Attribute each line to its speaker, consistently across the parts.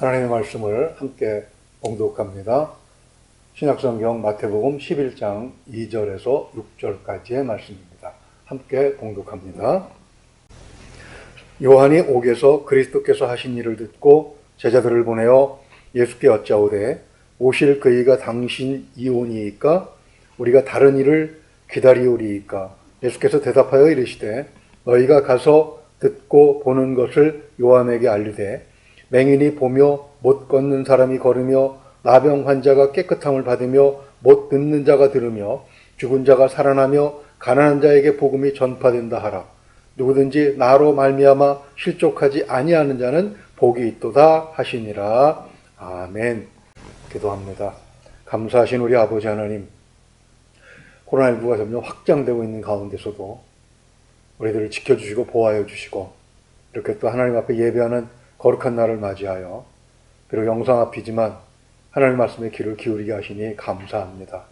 Speaker 1: 하나님의 말씀을 함께 봉독합니다. 신약성경 마태복음 11장 2절에서 6절까지의 말씀입니다. 함께 봉독합니다. 요한이 옥에서 그리스도께서 하신 일을 듣고 제자들을 보내어 예수께 여짜오되 오실 그이가 당신 이오니이까 우리가 다른 일을 기다리오리이까. 예수께서 대답하여 이르시되 너희가 가서 듣고 보는 것을 요한에게 알리되 맹인이 보며 못 걷는 사람이 걸으며 나병 환자가 깨끗함을 받으며 못 듣는 자가 들으며 죽은 자가 살아나며 가난한 자에게 복음이 전파된다 하라. 누구든지 나로 말미암아 실족하지 아니하는 자는 복이 있도다 하시니라. 아멘. 기도합니다. 감사하신 우리 아버지 하나님, 코로나19가 점점 확장되고 있는 가운데서도 우리들을 지켜주시고 보호하여 주시고 이렇게 또 하나님 앞에 예배하는 거룩한 날을 맞이하여 비록 영상 앞이지만 하나님 말씀에 귀를 기울이게 하시니 감사합니다.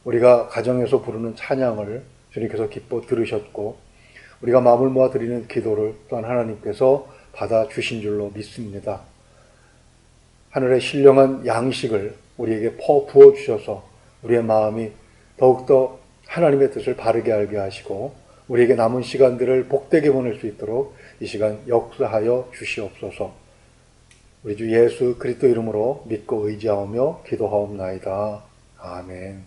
Speaker 1: 우리가 가정에서 부르는 찬양을 주님께서 기뻐 들으셨고 우리가 마음을 모아 드리는 기도를 또한 하나님께서 받아주신 줄로 믿습니다. 하늘의 신령한 양식을 우리에게 부어주셔서 우리의 마음이 더욱더 하나님의 뜻을 바르게 알게 하시고 우리에게 남은 시간들을 복되게 보낼 수 있도록 이 시간 역사하여 주시옵소서. 우리 주 예수 그리스도 이름으로 믿고 의지하오며 기도하옵나이다. 아멘.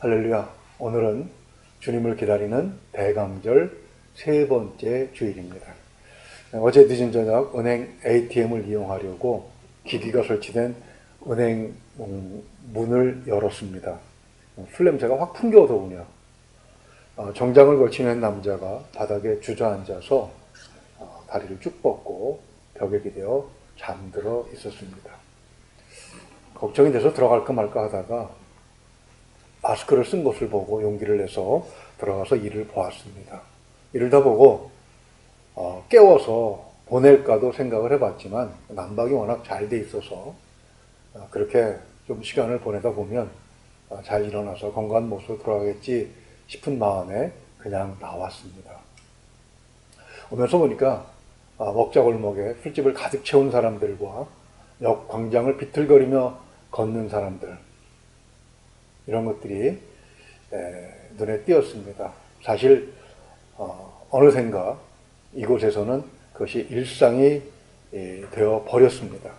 Speaker 1: 할렐루야. 오늘은 주님을 기다리는 대강절 세 번째 주일입니다. 어제 늦은 저녁 은행 ATM을 이용하려고 기기가 설치된 은행 문을 열었습니다. 술 냄새가 확 풍겨오더군요. 정장을 걸친 남자가 바닥에 주저앉아서 다리를 쭉 뻗고 벽에 기대어 잠들어 있었습니다. 걱정이 돼서 들어갈까 말까 하다가 마스크를 쓴 것을 보고 용기를 내서 들어가서 이를 보았습니다. 이를 다 보고 깨워서 보낼까도 생각을 해봤지만 난방이 워낙 잘 돼 있어서 그렇게 좀 시간을 보내다 보면 잘 일어나서 건강한 모습으로 돌아가겠지 싶은 마음에 그냥 나왔습니다. 오면서 보니까 먹자골목에 술집을 가득 채운 사람들과 역 광장을 비틀거리며 걷는 사람들, 이런 것들이 눈에 띄었습니다. 사실 어느샌가 이곳에서는 그것이 일상이 되어 버렸습니다.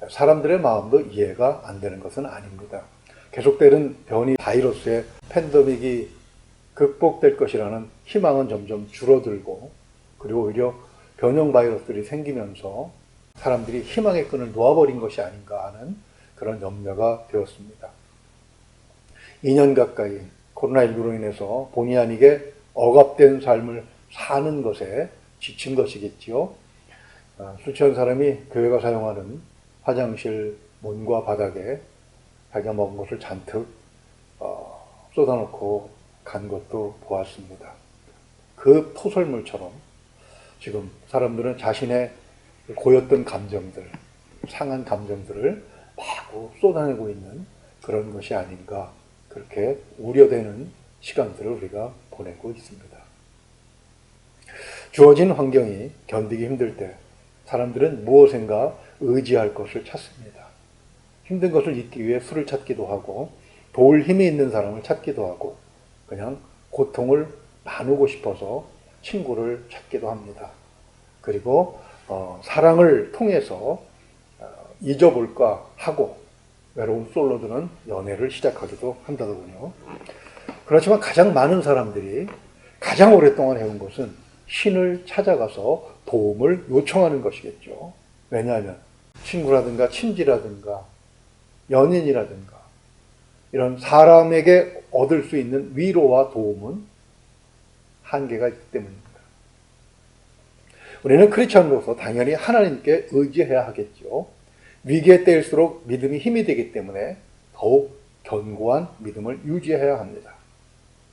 Speaker 1: 사람들의 마음도 이해가 안 되는 것은 아닙니다. 계속되는 변이 바이러스의 팬데믹이 극복될 것이라는 희망은 점점 줄어들고 그리고 오히려 변형 바이러스들이 생기면서 사람들이 희망의 끈을 놓아버린 것이 아닌가 하는 그런 염려가 되었습니다. 2년 가까이 코로나19로 인해서 본의 아니게 억압된 삶을 사는 것에 지친 것이겠지요. 술 취한 사람이 교회가 사용하는 화장실 문과 바닥에 자기가 먹은 것을 잔뜩 쏟아놓고 간 것도 보았습니다. 그 토설물처럼 지금 사람들은 자신의 고였던 감정들, 상한 감정들을 마구 쏟아내고 있는 그런 것이 아닌가, 그렇게 우려되는 시간들을 우리가 보내고 있습니다. 주어진 환경이 견디기 힘들 때 사람들은 무엇인가 의지할 것을 찾습니다. 힘든 것을 잊기 위해 술을 찾기도 하고 도울 힘이 있는 사람을 찾기도 하고 그냥 고통을 나누고 싶어서 친구를 찾기도 합니다. 그리고 사랑을 통해서 잊어볼까 하고 외로운 솔로들은 연애를 시작하기도 한다더군요. 그렇지만 가장 많은 사람들이 가장 오랫동안 해온 것은 신을 찾아가서 도움을 요청하는 것이겠죠. 왜냐하면 친구라든가 친지라든가 연인이라든가 이런 사람에게 얻을 수 있는 위로와 도움은 한계가 있기 때문입니다. 우리는 크리스천으로서 당연히 하나님께 의지해야 하겠죠. 위기의 때일수록 믿음이 힘이 되기 때문에 더욱 견고한 믿음을 유지해야 합니다.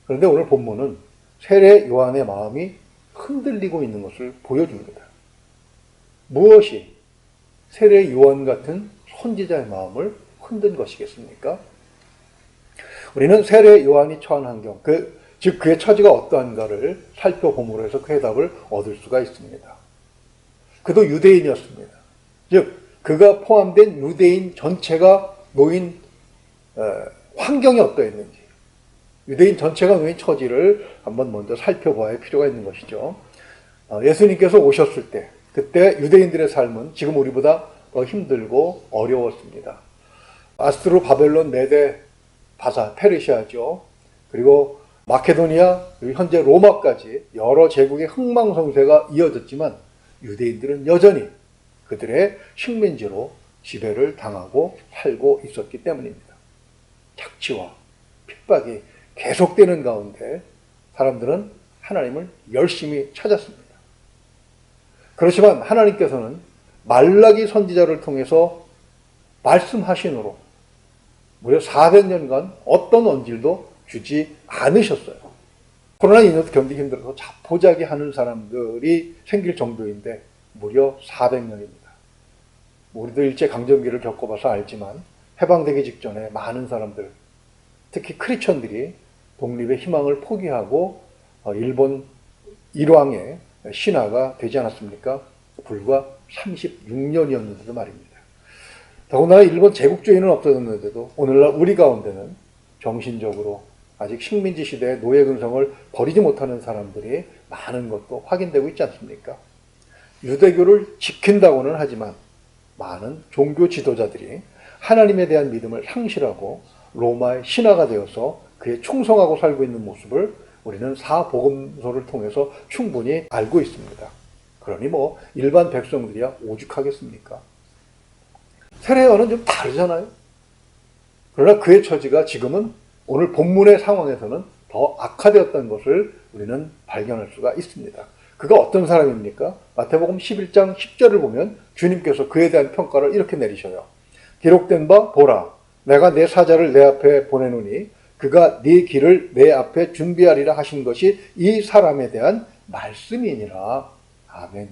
Speaker 1: 그런데 오늘 본문은 세례 요한의 마음이 흔들리고 있는 것을 보여줍니다. 무엇이 세례 요한 같은 선지자의 마음을 흔든 것이겠습니까? 우리는 세례 요한이 처한 환경, 즉 그의 처지가 어떠한가를 살펴봄으로 해서 그 해답을 얻을 수가 있습니다. 그도 유대인이었습니다. 즉 그가 포함된 유대인 전체가 놓인 환경이 어떠했는지, 유대인 전체가 놓인 처지를 한번 먼저 살펴봐야 할 필요가 있는 것이죠. 예수님께서 오셨을 때 그때 유대인들의 삶은 지금 우리보다 더 힘들고 어려웠습니다. 아스트로, 바벨론, 메데, 바사, 페르시아죠. 그리고 마케도니아, 그리고 현재 로마까지 여러 제국의 흥망성쇠가 이어졌지만 유대인들은 여전히 그들의 식민지로 지배를 당하고 살고 있었기 때문입니다. 착취와 핍박이 계속되는 가운데 사람들은 하나님을 열심히 찾았습니다. 그렇지만 하나님께서는 말라기 선지자를 통해서 말씀하신으로 무려 400년간 어떤 언질도 주지 않으셨어요. 코로나 인연도 견디기 힘들어서 자포자기 하는 사람들이 생길 정도인데 무려 400년입니다. 우리도 일제강점기를 겪어봐서 알지만 해방되기 직전에 많은 사람들, 특히 크리스천들이 독립의 희망을 포기하고 일본 일왕의 신하가 되지 않았습니까? 불과 36년이었는데도 말입니다. 더군다나 일본 제국주의는 없어졌는데도 오늘날 우리 가운데는 정신적으로 아직 식민지 시대의 노예 근성을 버리지 못하는 사람들이 많은 것도 확인되고 있지 않습니까? 유대교를 지킨다고는 하지만 많은 종교 지도자들이 하나님에 대한 믿음을 상실하고 로마의 신하가 되어서 그에 충성하고 살고 있는 모습을 우리는 사복음서를 통해서 충분히 알고 있습니다. 그러니 뭐 일반 백성들이야 오죽하겠습니까? 세례요한은 좀 다르잖아요. 그러나 그의 처지가 지금은 오늘 본문의 상황에서는 더 악화되었다는 것을 우리는 발견할 수가 있습니다. 그가 어떤 사람입니까? 마태복음 11장 10절을 보면 주님께서 그에 대한 평가를 이렇게 내리셔요. 기록된 바 보라, 내가 내 사자를 내 앞에 보내노니 그가 네 길을 내 앞에 준비하리라 하신 것이 이 사람에 대한 말씀이니라. 아멘.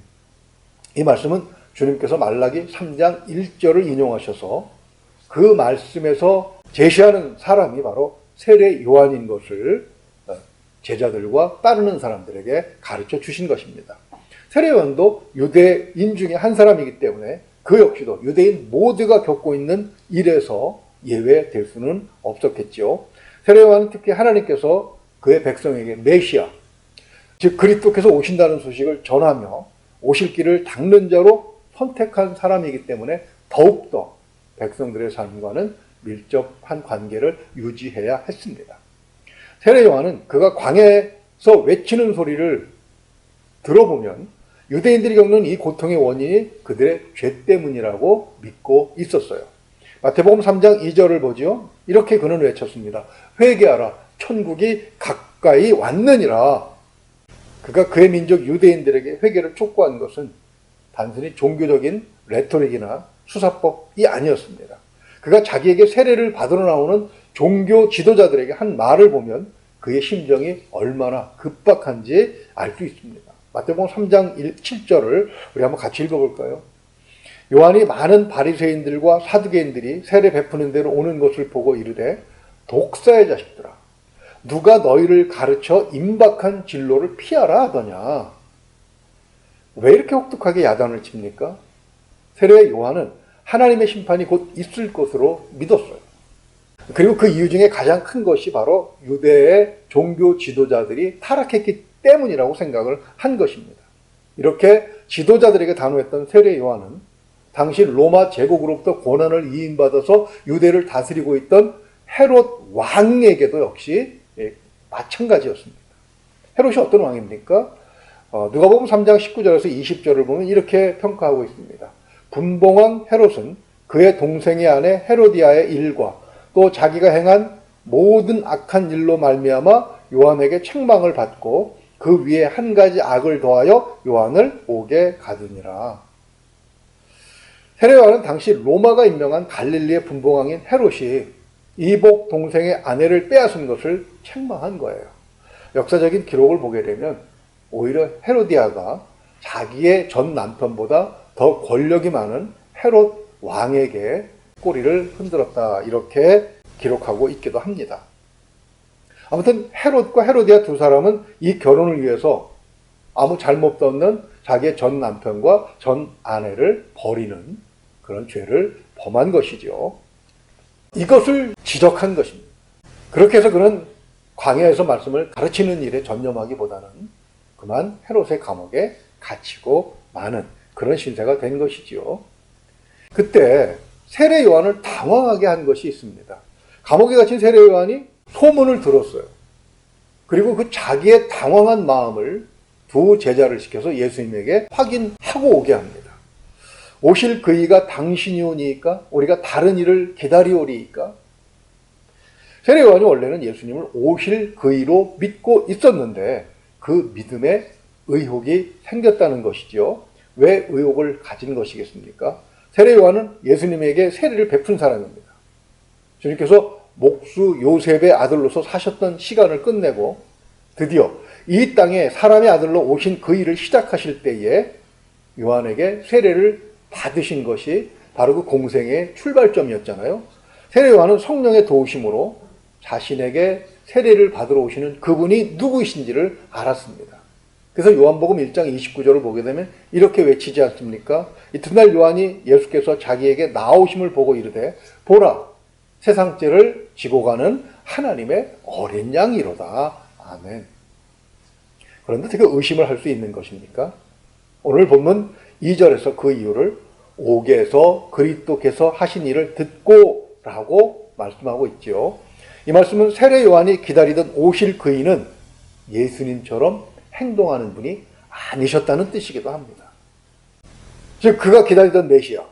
Speaker 1: 이 말씀은 주님께서 말라기 3장 1절을 인용하셔서 그 말씀에서 제시하는 사람이 바로 세례 요한인 것을 제자들과 따르는 사람들에게 가르쳐 주신 것입니다. 세례 요한도 유대인 중에 한 사람이기 때문에 그 역시도 유대인 모두가 겪고 있는 일에서 예외될 수는 없었겠지요. 세례 요한은 특히 하나님께서 그의 백성에게 메시아, 즉 그리스도께서 오신다는 소식을 전하며 오실 길을 닦는 자로 선택한 사람이기 때문에 더욱더 백성들의 삶과는 밀접한 관계를 유지해야 했습니다. 세례 요한은 그가 광야에서 외치는 소리를 들어보면 유대인들이 겪는 이 고통의 원인이 그들의 죄 때문이라고 믿고 있었어요. 마태복음 3장 2절을 보죠. 이렇게 그는 외쳤습니다. 회개하라, 천국이 가까이 왔느니라. 그가 그의 민족 유대인들에게 회개를 촉구한 것은 단순히 종교적인 레토릭이나 수사법이 아니었습니다. 그가 자기에게 세례를 받으러 나오는 종교 지도자들에게 한 말을 보면 그의 심정이 얼마나 급박한지 알 수 있습니다. 마태복음 3장 7절을 우리 한번 같이 읽어볼까요? 요한이 많은 바리새인들과 사두개인들이 세례 베푸는 데로 오는 것을 보고 이르되 독사의 자식들아, 누가 너희를 가르쳐 임박한 진로를 피하라 하더냐. 왜 이렇게 혹독하게 야단을 칩니까? 세례 요한은 하나님의 심판이 곧 있을 것으로 믿었어요. 그리고 그 이유 중에 가장 큰 것이 바로 유대의 종교 지도자들이 타락했기 때문이라고 생각을 한 것입니다. 이렇게 지도자들에게 단호했던 세례 요한은 당시 로마 제국으로부터 권한을 이임받아서 유대를 다스리고 있던 헤롯 왕에게도 역시 마찬가지였습니다. 헤롯이 어떤 왕입니까? 누가복음 3장 19절에서 20절을 보면 이렇게 평가하고 있습니다. 분봉왕 헤롯은 그의 동생의 아내 헤로디아의 일과 또 자기가 행한 모든 악한 일로 말미암아 요한에게 책망을 받고 그 위에 한 가지 악을 더하여 요한을 옥에 가두니라. 세례 요한은 당시 로마가 임명한 갈릴리의 분봉왕인 헤롯이 이복 동생의 아내를 빼앗은 것을 책망한 거예요. 역사적인 기록을 보게 되면 오히려 헤로디아가 자기의 전 남편보다 더 권력이 많은 헤롯 왕에게 꼬리를 흔들었다, 이렇게 기록하고 있기도 합니다. 아무튼 헤롯과 헤로디아 두 사람은 이 결혼을 위해서 아무 잘못도 없는 자기의 전 남편과 전 아내를 버리는 그런 죄를 범한 것이죠. 이것을 지적한 것입니다. 그렇게 해서 그는 광야에서 말씀을 가르치는 일에 전념하기보다는 그만 헤롯의 감옥에 갇히고 마는 그런 신세가 된 것이지요. 그때 세례 요한을 당황하게 한 것이 있습니다. 감옥에 갇힌 세례 요한이 소문을 들었어요. 그리고 그 자기의 당황한 마음을 두 제자를 시켜서 예수님에게 확인하고 오게 합니다. 오실 그이가 당신이 오니까 우리가 다른 일을 기다리오리이까? 세례 요한이 원래는 예수님을 오실 그이로 믿고 있었는데 그 믿음에 의혹이 생겼다는 것이지요. 왜 의혹을 가진 것이겠습니까? 세례 요한은 예수님에게 세례를 베푼 사람입니다. 주님께서 목수 요셉의 아들로서 사셨던 시간을 끝내고 드디어 이 땅에 사람의 아들로 오신 그 일을 시작하실 때에 요한에게 세례를 받으신 것이 바로 그 공생의 출발점이었잖아요. 세례 요한은 성령의 도우심으로 자신에게 세례를 받으러 오시는 그분이 누구이신지를 알았습니다. 그래서 요한복음 1장 29절을 보게 되면 이렇게 외치지 않습니까? 이튿날 요한이 예수께서 자기에게 나오심을 보고 이르되 보라 세상 죄를 지고 가는 하나님의 어린 양이로다. 아멘. 그런데 어떻게 의심을 할 수 있는 것입니까? 오늘 본문 2절에서 그 이유를 옥에서 그리스도께서 하신 일을 듣고 라고 말씀하고 있죠. 이 말씀은 세례 요한이 기다리던 오실 그이는 예수님처럼 행동하는 분이 아니셨다는 뜻이기도 합니다. 즉 그가 기다리던 메시아,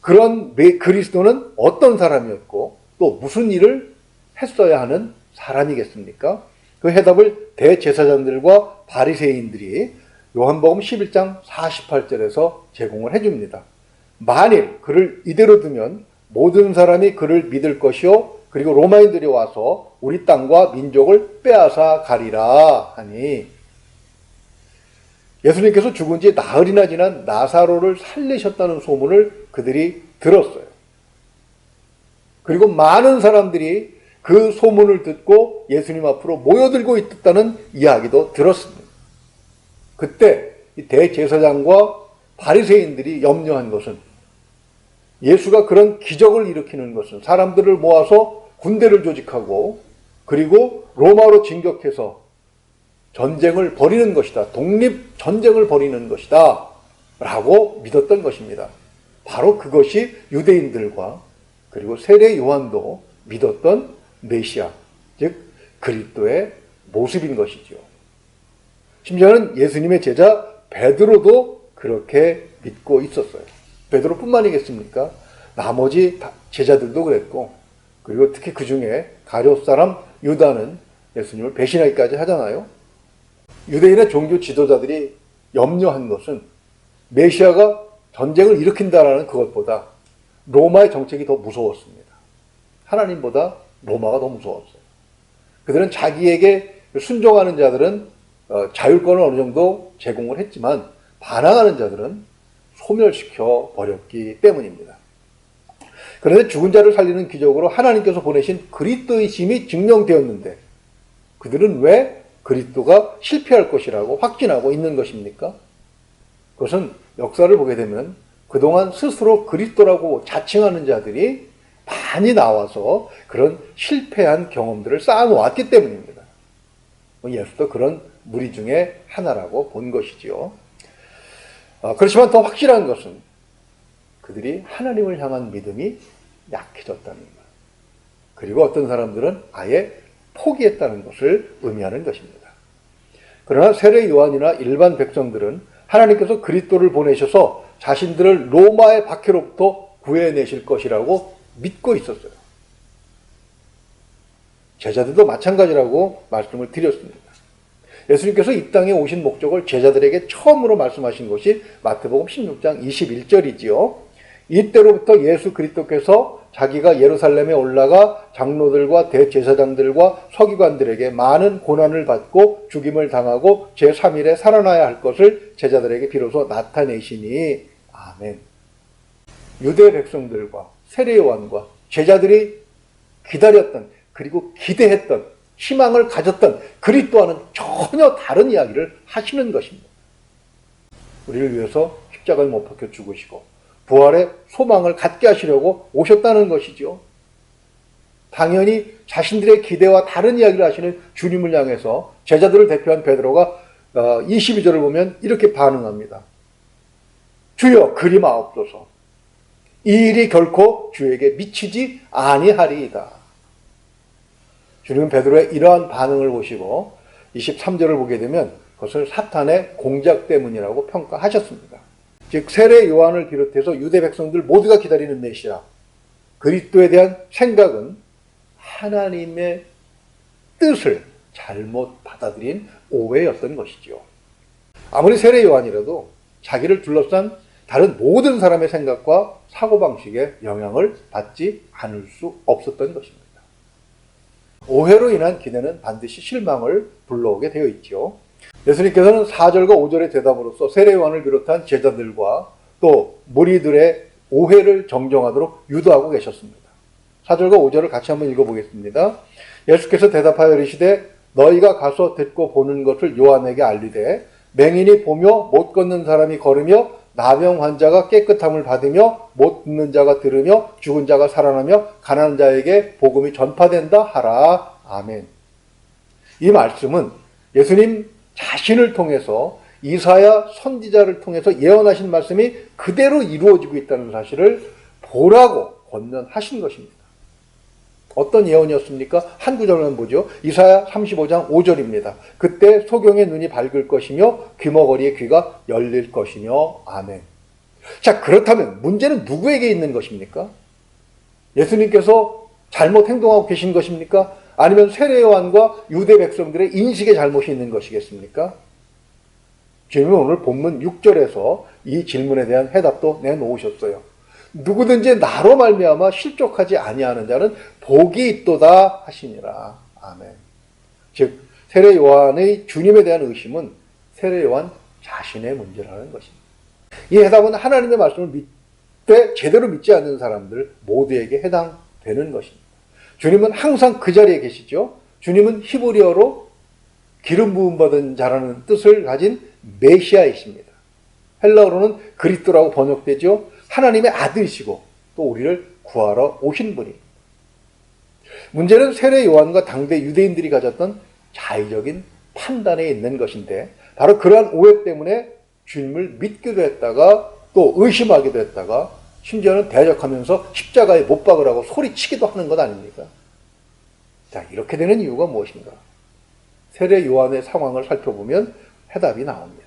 Speaker 1: 그런 그리스도는 어떤 사람이었고 또 무슨 일을 했어야 하는 사람이겠습니까? 그 해답을 대제사장들과 바리새인들이 요한복음 11장 48절에서 제공을 해줍니다. 만일 그를 이대로 두면 모든 사람이 그를 믿을 것이요 그리고 로마인들이 와서 우리 땅과 민족을 빼앗아 가리라 하니 예수님께서 죽은 지 나흘이나 지난 나사로를 살리셨다는 소문을 그들이 들었어요. 그리고 많은 사람들이 그 소문을 듣고 예수님 앞으로 모여들고 있다는 이야기도 들었습니다. 그때 이 대제사장과 바리새인들이 염려한 것은 예수가 그런 기적을 일으키는 것은 사람들을 모아서 군대를 조직하고 그리고 로마로 진격해서 전쟁을 벌이는 것이다. 독립전쟁을 벌이는 것이다. 라고 믿었던 것입니다. 바로 그것이 유대인들과 그리고 세례 요한도 믿었던 메시아, 즉 그리스도의 모습인 것이죠. 심지어는 예수님의 제자 베드로도 그렇게 믿고 있었어요. 베드로뿐만이겠습니까? 나머지 제자들도 그랬고 그리고 특히 그 중에 가룟 사람 유다는 예수님을 배신하기까지 하잖아요. 유대인의 종교 지도자들이 염려한 것은 메시아가 전쟁을 일으킨다라는 그것보다 로마의 정책이 더 무서웠습니다. 하나님보다 로마가 더 무서웠어요. 그들은 자기에게 순종하는 자들은 자율권을 어느 정도 제공을 했지만 반항하는 자들은 소멸시켜 버렸기 때문입니다. 그런데 죽은 자를 살리는 기적으로 하나님께서 보내신 그리스도의 심이 증명되었는데 그들은 왜 그리스도가 실패할 것이라고 확신하고 있는 것입니까? 그것은 역사를 보게 되면 그동안 스스로 그리스도라고 자칭하는 자들이 많이 나와서 그런 실패한 경험들을 쌓아놓았기 때문입니다. 예수도 그런 무리 중에 하나라고 본 것이지요. 그렇지만 더 확실한 것은 그들이 하나님을 향한 믿음이 약해졌다는 것. 그리고 어떤 사람들은 아예 포기했다는 것을 의미하는 것입니다. 그러나 세례 요한이나 일반 백성들은 하나님께서 그리스도를 보내셔서 자신들을 로마의 박해로부터 구해내실 것이라고 믿고 있었어요. 제자들도 마찬가지라고 말씀을 드렸습니다. 예수님께서 이 땅에 오신 목적을 제자들에게 처음으로 말씀하신 것이 마태복음 16장 21절이지요. 이때로부터 예수 그리스도께서 자기가 예루살렘에 올라가 장로들과 대제사장들과 서기관들에게 많은 고난을 받고 죽임을 당하고 제3일에 살아나야 할 것을 제자들에게 비로소 나타내시니 아멘. 유대 백성들과 세례 요한과 제자들이 기다렸던 그리고 기대했던 희망을 가졌던 그리스도와는 전혀 다른 이야기를 하시는 것입니다. 우리를 위해서 십자가에 못 박혀 죽으시고 부활의 소망을 갖게 하시려고 오셨다는 것이죠. 당연히 자신들의 기대와 다른 이야기를 하시는 주님을 향해서 제자들을 대표한 베드로가 22절을 보면 이렇게 반응합니다. 주여 그리마옵소서. 이 일이 결코 주에게 미치지 아니하리이다. 주님은 베드로의 이러한 반응을 보시고 23절을 보게 되면 그것을 사탄의 공작 때문이라고 평가하셨습니다. 즉 세례 요한을 비롯해서 유대 백성들 모두가 기다리는 메시아 그리스도에 대한 생각은 하나님의 뜻을 잘못 받아들인 오해였던 것이죠. 아무리 세례 요한이라도 자기를 둘러싼 다른 모든 사람의 생각과 사고방식에 영향을 받지 않을 수 없었던 것입니다. 오해로 인한 기대는 반드시 실망을 불러오게 되어 있죠. 예수님께서는 4절과 5절의 대답으로서 세례 요한을 비롯한 제자들과 또 무리들의 오해를 정정하도록 유도하고 계셨습니다. 4절과 5절을 같이 한번 읽어보겠습니다. 예수께서 대답하여 이르시되 너희가 가서 듣고 보는 것을 요한에게 알리되 맹인이 보며 못 걷는 사람이 걸으며 나병 환자가 깨끗함을 받으며 못 듣는 자가 들으며 죽은 자가 살아나며 가난한 자에게 복음이 전파된다 하라. 아멘. 이 말씀은 예수님 자신을 통해서 이사야 선지자를 통해서 예언하신 말씀이 그대로 이루어지고 있다는 사실을 보라고 권면하신 것입니다. 어떤 예언이었습니까? 한 구절만 보죠. 이사야 35장 5절입니다. 그때 소경의 눈이 밝을 것이며 귀머거리의 귀가 열릴 것이며 아멘. 자, 그렇다면 문제는 누구에게 있는 것입니까? 예수님께서 잘못 행동하고 계신 것입니까? 아니면 세례 요한과 유대 백성들의 인식에 잘못이 있는 것이겠습니까? 주님은 오늘 본문 6절에서 이 질문에 대한 해답도 내놓으셨어요. 누구든지 나로 말미암아 실족하지 아니하는 자는 복이 있도다 하시니라. 아멘. 즉 세례 요한의 주님에 대한 의심은 세례 요한 자신의 문제라는 것입니다. 이 해답은 하나님의 말씀을 믿되 제대로 믿지 않는 사람들 모두에게 해당되는 것입니다. 주님은 항상 그 자리에 계시죠. 주님은 히브리어로 기름 부음 받은 자라는 뜻을 가진 메시아이십니다. 헬라어로는 그리스도라고 번역되죠. 하나님의 아들이시고 또 우리를 구하러 오신 분입니다. 문제는 세례 요한과 당대 유대인들이 가졌던 자의적인 판단에 있는 것인데 바로 그러한 오해 때문에 주님을 믿기도 했다가 또 의심하기도 했다가 심지어는 대적하면서 십자가에 못 박으라고 소리치기도 하는 것 아닙니까? 자, 이렇게 되는 이유가 무엇인가? 세례 요한의 상황을 살펴보면 해답이 나옵니다.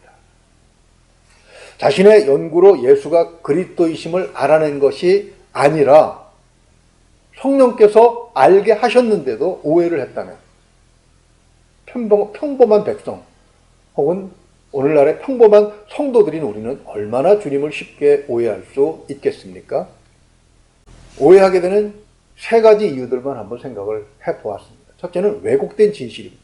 Speaker 1: 자신의 연구로 예수가 그리스도이심을 알아낸 것이 아니라 성령께서 알게 하셨는데도 오해를 했다면 평범한 백성 혹은 오늘날의 평범한 성도들인 우리는 얼마나 주님을 쉽게 오해할 수 있겠습니까? 오해하게 되는 세 가지 이유들만 한번 생각을 해보았습니다. 첫째는 왜곡된 진실입니다.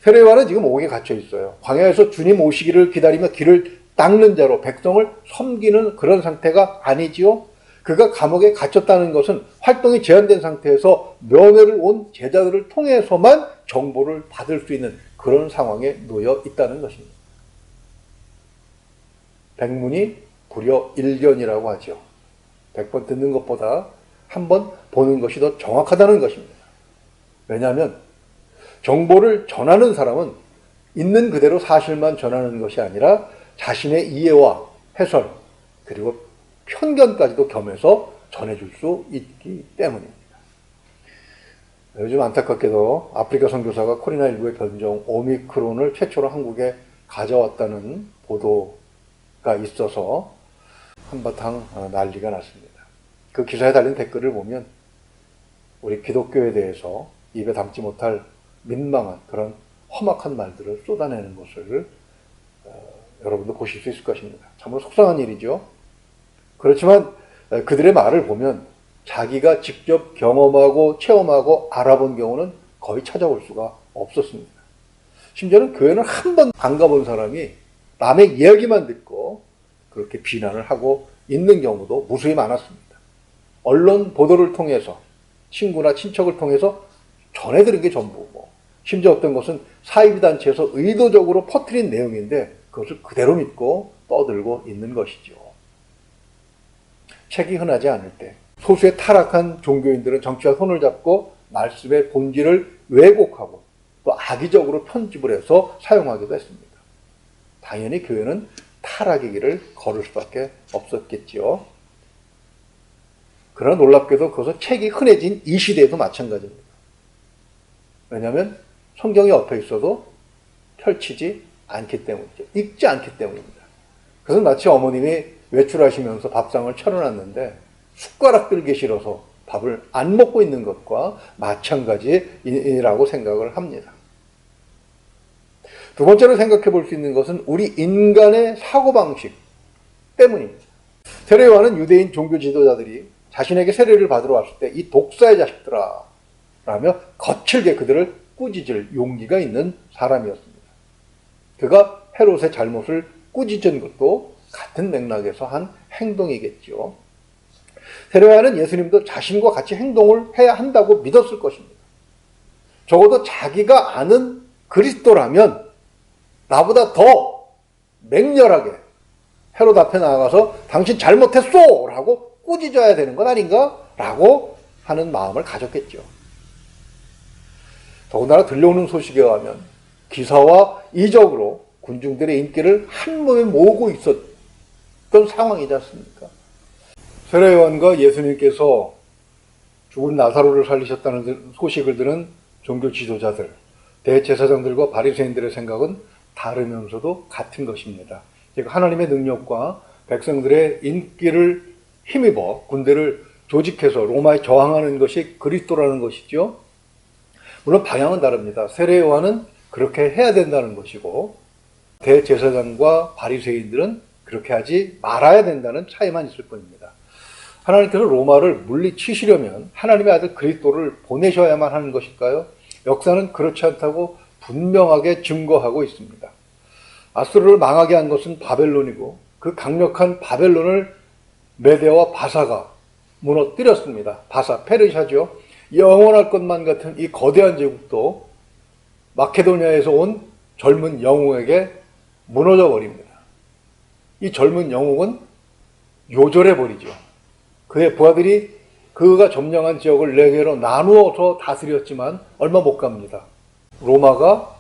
Speaker 1: 세례 요한은 지금 옥에 갇혀 있어요. 광야에서 주님 오시기를 기다리며 길을 닦는 자로 백성을 섬기는 그런 상태가 아니지요. 그가 감옥에 갇혔다는 것은 활동이 제한된 상태에서 면회를 온 제자들을 통해서만 정보를 받을 수 있는 그런 상황에 놓여 있다는 것입니다. 백문이 불여 일견이라고 하죠. 100번 듣는 것보다 한 번 보는 것이 더 정확하다는 것입니다. 왜냐하면 정보를 전하는 사람은 있는 그대로 사실만 전하는 것이 아니라 자신의 이해와 해설 그리고 편견까지도 겸해서 전해줄 수 있기 때문입니다. 요즘 안타깝게도 아프리카 선교사가 코로나19의 변종 오미크론을 최초로 한국에 가져왔다는 보도가 있어서 한바탕 난리가 났습니다. 그 기사에 달린 댓글을 보면 우리 기독교에 대해서 입에 담지 못할 민망한 그런 험악한 말들을 쏟아내는 것을 여러분도 보실 수 있을 것입니다. 참으로 속상한 일이죠. 그렇지만 그들의 말을 보면 자기가 직접 경험하고 체험하고 알아본 경우는 거의 찾아볼 수가 없었습니다. 심지어는 교회는 한 번 안 가본 사람이 남의 이야기만 듣고 그렇게 비난을 하고 있는 경우도 무수히 많았습니다. 언론 보도를 통해서 친구나 친척을 통해서 전해들은 게 전부고 심지어 어떤 것은 사이비단체에서 의도적으로 퍼뜨린 내용인데 그것을 그대로 믿고 떠들고 있는 것이죠. 책이 흔하지 않을 때 소수의 타락한 종교인들은 정치와 손을 잡고 말씀의 본질을 왜곡하고 또 악의적으로 편집을 해서 사용하기도 했습니다. 당연히 교회는 타락의 길을 걸을 수밖에 없었겠지요. 그러나 놀랍게도 그것은 책이 흔해진 이 시대에도 마찬가지입니다. 왜냐하면 성경이 엎여 있어도 펼치지 않기 때문이죠. 읽지 않기 때문입니다. 그래서 마치 어머님이 외출하시면서 밥상을 차려놨는데 숟가락 들기 싫어서 밥을 안 먹고 있는 것과 마찬가지라고 생각을 합니다. 두 번째로 생각해 볼 수 있는 것은 우리 인간의 사고방식 때문입니다. 세례요한은 유대인 종교 지도자들이 자신에게 세례를 받으러 왔을 때 이 독사의 자식들아 라며 거칠게 그들을 꾸짖을 용기가 있는 사람이었습니다. 그가 헤롯의 잘못을 꾸짖은 것도 같은 맥락에서 한 행동이겠죠. 세례요한은 예수님도 자신과 같이 행동을 해야 한다고 믿었을 것입니다. 적어도 자기가 아는 그리스도라면 나보다 더 맹렬하게 헤롯 앞에 나가서 당신 잘못했어! 라고 꾸짖어야 되는 것 아닌가? 라고 하는 마음을 가졌겠죠. 더군다나 들려오는 소식에 의하면 기사와 이적으로 군중들의 인기를 한 몸에 모으고 있었던 상황이지 않습니까? 세례요한과 예수님께서 죽은 나사로를 살리셨다는 소식을 들은 종교 지도자들, 대제사장들과 바리새인들의 생각은 다르면서도 같은 것입니다. 즉 하나님의 능력과 백성들의 인기를 힘입어 군대를 조직해서 로마에 저항하는 것이 그리스도라는 것이죠. 물론 방향은 다릅니다. 세례요한은 그렇게 해야 된다는 것이고 대제사장과 바리새인들은 그렇게 하지 말아야 된다는 차이만 있을 뿐입니다. 하나님께서 로마를 물리치시려면 하나님의 아들 그리스도를 보내셔야만 하는 것일까요? 역사는 그렇지 않다고 분명하게 증거하고 있습니다. 아수르를 망하게 한 것은 바벨론이고 그 강력한 바벨론을 메대와 바사가 무너뜨렸습니다. 바사, 페르시아죠. 영원할 것만 같은 이 거대한 제국도 마케도니아에서 온 젊은 영웅에게 무너져 버립니다. 이 젊은 영웅은 요절해 버리죠. 그의 부하들이 그가 점령한 지역을 4개로 나누어서 다스렸지만 얼마 못 갑니다. 로마가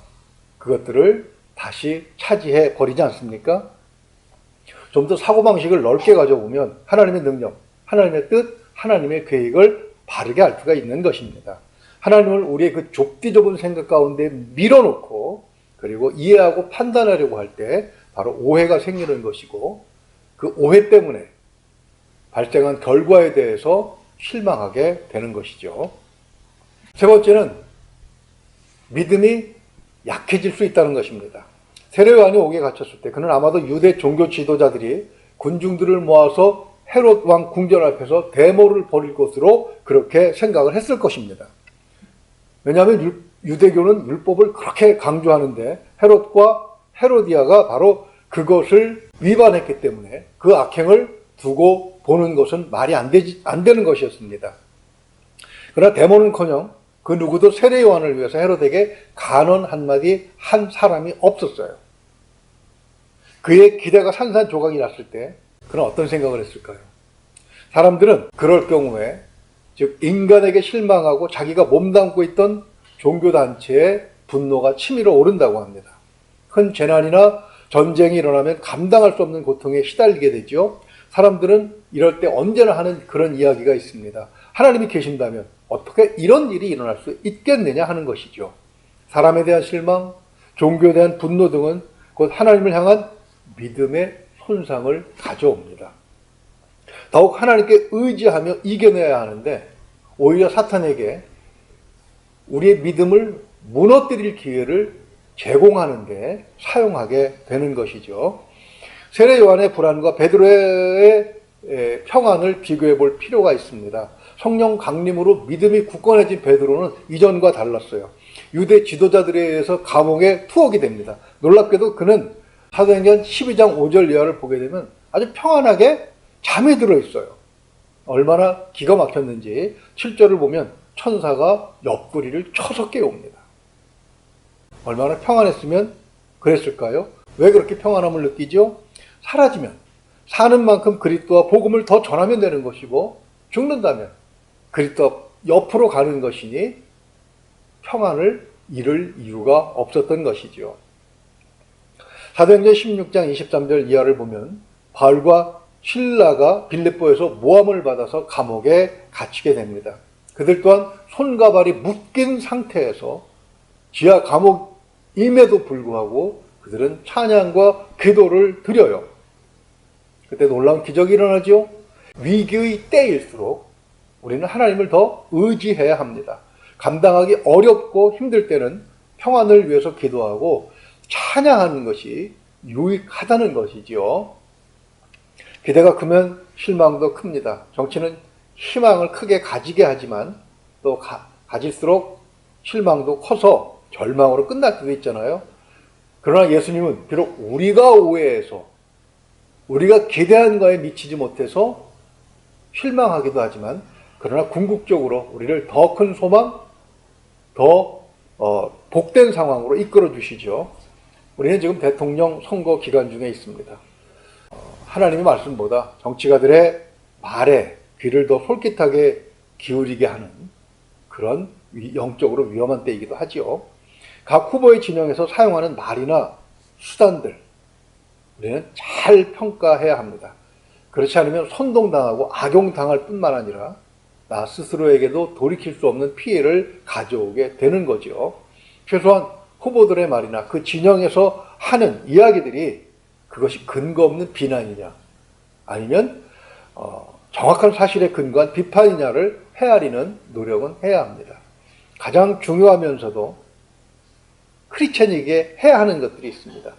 Speaker 1: 그것들을 다시 차지해 버리지 않습니까? 좀 더 사고방식을 넓게 가져보면 하나님의 능력, 하나님의 뜻, 하나님의 계획을 바르게 알 수가 있는 것입니다. 하나님을 우리의 그 좁디 좁은 생각 가운데 밀어놓고 그리고 이해하고 판단하려고 할 때 바로 오해가 생기는 것이고 그 오해 때문에 발생한 결과에 대해서 실망하게 되는 것이죠. 세 번째는 믿음이 약해질 수 있다는 것입니다. 세례요한이 옥에 갇혔을 때 그는 아마도 유대 종교 지도자들이 군중들을 모아서 헤롯 왕 궁전 앞에서 데모를 벌일 것으로 그렇게 생각을 했을 것입니다. 왜냐하면 유대교는 율법을 그렇게 강조하는데 헤롯과 헤로디아가 바로 그것을 위반했기 때문에 그 악행을 두고 보는 것은 말이 안 되는 것이었습니다. 그러나 데모는커녕 그 누구도 세례요한을 위해서 헤롯에게 간언 한마디 한 사람이 없었어요. 그의 기대가 산산조각이 났을 때 그는 어떤 생각을 했을까요? 사람들은 그럴 경우에 즉 인간에게 실망하고 자기가 몸담고 있던 종교단체의 분노가 치밀어 오른다고 합니다. 큰 재난이나 전쟁이 일어나면 감당할 수 없는 고통에 시달리게 되죠. 사람들은 이럴 때 언제나 하는 그런 이야기가 있습니다. 하나님이 계신다면 어떻게 이런 일이 일어날 수 있겠느냐 하는 것이죠. 사람에 대한 실망, 종교에 대한 분노 등은 곧 하나님을 향한 믿음의 손상을 가져옵니다. 더욱 하나님께 의지하며 이겨내야 하는데 오히려 사탄에게 우리의 믿음을 무너뜨릴 기회를 제공하는 데 사용하게 되는 것이죠. 세례 요한의 불안과 베드로의 평안을 비교해 볼 필요가 있습니다. 성령 강림으로 믿음이 굳건해진 베드로는 이전과 달랐어요. 유대 지도자들에 의해서 감옥에 투옥이 됩니다. 놀랍게도 그는 사도행전 12장 5절 이하를 보게 되면 아주 평안하게 잠에 들어 있어요. 얼마나 기가 막혔는지 7절을 보면 천사가 옆구리를 쳐서 깨웁니다. 얼마나 평안했으면 그랬을까요? 왜 그렇게 평안함을 느끼죠? 사라지면 사는 만큼 그리스도와 복음을 더 전하면 되는 것이고 죽는다면 그리스도 옆으로 가는 것이니 평안을 잃을 이유가 없었던 것이지요. 사도행전 16장 23절 이하를 보면 바울과 실라가 빌립보에서 모함을 받아서 감옥에 갇히게 됩니다. 그들 또한 손과 발이 묶인 상태에서 지하 감옥임에도 불구하고 그들은 찬양과 기도를 드려요. 그때 놀라운 기적이 일어나죠. 위기의 때일수록 우리는 하나님을 더 의지해야 합니다. 감당하기 어렵고 힘들 때는 평안을 위해서 기도하고 찬양하는 것이 유익하다는 것이지요. 기대가 크면 실망도 큽니다. 정치는 희망을 크게 가지게 하지만 또 가질수록 실망도 커서 절망으로 끝날 수도 있잖아요. 그러나 예수님은 비록 우리가 오해해서 우리가 기대한 거에 미치지 못해서 실망하기도 하지만 그러나 궁극적으로 우리를 더 큰 소망, 더 복된 상황으로 이끌어 주시죠. 우리는 지금 대통령 선거 기간 중에 있습니다. 하나님의 말씀보다 정치가들의 말에 귀를 더 솔깃하게 기울이게 하는 그런 영적으로 위험한 때이기도 하지요. 각 후보의 진영에서 사용하는 말이나 수단들 우리는 잘 평가해야 합니다. 그렇지 않으면 선동당하고 악용당할 뿐만 아니라 나 스스로에게도 돌이킬 수 없는 피해를 가져오게 되는 거죠. 최소한 후보들의 말이나 그 진영에서 하는 이야기들이 그것이 근거 없는 비난이냐 아니면 정확한 사실에 근거한 비판이냐를 헤아리는 노력은 해야 합니다. 가장 중요하면서도 크리스천에게 해야 하는 것들이 있습니다.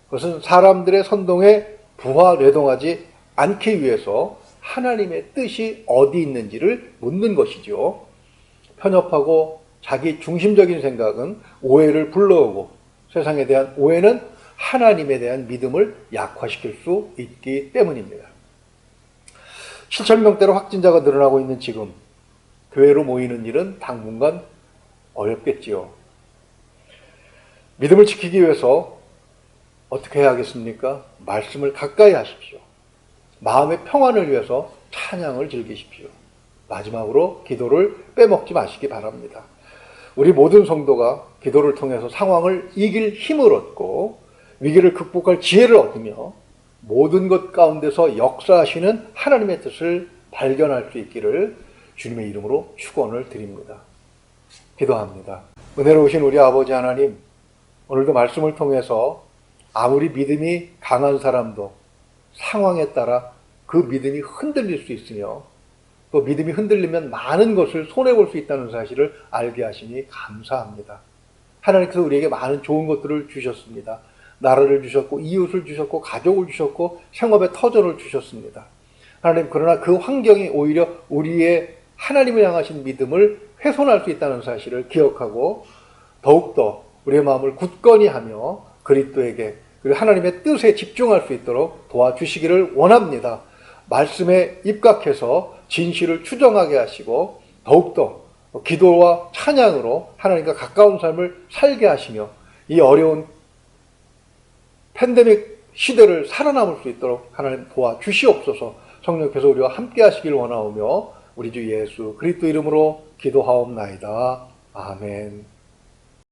Speaker 1: 그것은 사람들의 선동에 부하뇌동하지 않기 위해서 하나님의 뜻이 어디 있는지를 묻는 것이죠. 편협하고 자기 중심적인 생각은 오해를 불러오고 세상에 대한 오해는 하나님에 대한 믿음을 약화시킬 수 있기 때문입니다. 7,000명대로 확진자가 늘어나고 있는 지금 교회로 모이는 일은 당분간 어렵겠지요. 믿음을 지키기 위해서 어떻게 해야 하겠습니까? 말씀을 가까이 하십시오. 마음의 평안을 위해서 찬양을 즐기십시오. 마지막으로 기도를 빼먹지 마시기 바랍니다. 우리 모든 성도가 기도를 통해서 상황을 이길 힘을 얻고 위기를 극복할 지혜를 얻으며 모든 것 가운데서 역사하시는 하나님의 뜻을 발견할 수 있기를 주님의 이름으로 축원을 드립니다. 기도합니다. 은혜로우신 우리 아버지 하나님, 오늘도 말씀을 통해서 아무리 믿음이 강한 사람도 상황에 따라 그 믿음이 흔들릴 수 있으며 또 믿음이 흔들리면 많은 것을 손해볼 수 있다는 사실을 알게 하시니 감사합니다. 하나님께서 우리에게 많은 좋은 것들을 주셨습니다. 나라를 주셨고 이웃을 주셨고 가족을 주셨고 생업의 터전을 주셨습니다. 하나님, 그러나 그 환경이 오히려 우리의 하나님을 향하신 믿음을 훼손할 수 있다는 사실을 기억하고 더욱더 우리의 마음을 굳건히 하며 그리스도에게 그리고 하나님의 뜻에 집중할 수 있도록 도와주시기를 원합니다. 말씀에 입각해서 진실을 추정하게 하시고 더욱더 기도와 찬양으로 하나님과 가까운 삶을 살게 하시며 이 어려운 팬데믹 시대를 살아남을 수 있도록 하나님 도와주시옵소서. 성령께서 우리와 함께 하시길 원하오며 우리 주 예수 그리스도 이름으로 기도하옵나이다. 아멘.